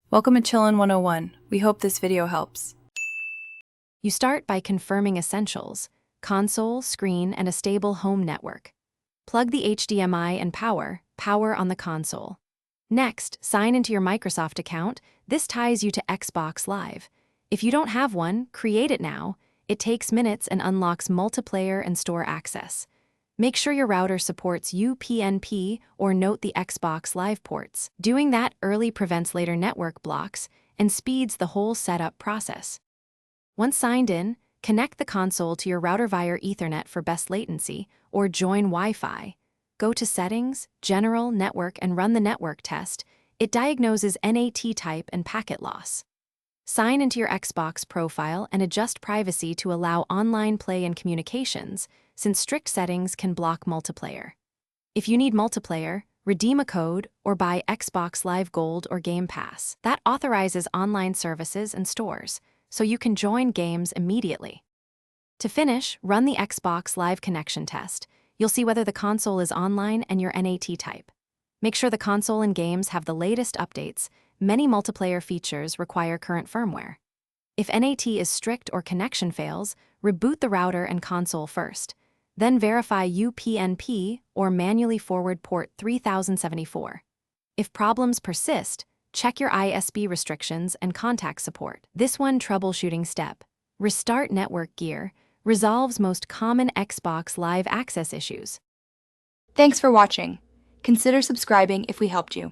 Welcome to Chillin' 101. We hope this video helps. You start by confirming essentials: console, screen, and a stable home network. Plug the HDMI and power on the console. Next, sign into your Microsoft account. This ties you to Xbox Live. If you don't have one, create it now. It takes minutes and unlocks multiplayer and store access. Make sure your router supports UPnP or note the Xbox Live ports. Doing that early prevents later network blocks and speeds the whole setup process. Once signed in, connect the console to your router via Ethernet for best latency, or join Wi-Fi. Go to Settings, General, Network, and run the network test. It diagnoses NAT type and packet loss. Sign into your Xbox profile and adjust privacy to allow online play and communications, since strict settings can block multiplayer. If you need multiplayer, redeem a code or buy Xbox Live Gold or Game Pass. That authorizes online services and stores, so you can join games immediately. To finish, run the Xbox Live connection test. You'll see whether the console is online and your NAT type. Make sure the console and games have the latest updates. Many multiplayer features require current firmware. If NAT is strict or connection fails, reboot the router and console first. Then verify UPnP or manually forward port 3074. If problems persist, check your ISP restrictions and contact support. This one troubleshooting step: restart network gear, resolves most common Xbox Live access issues. Thanks for watching. Consider subscribing if we helped you.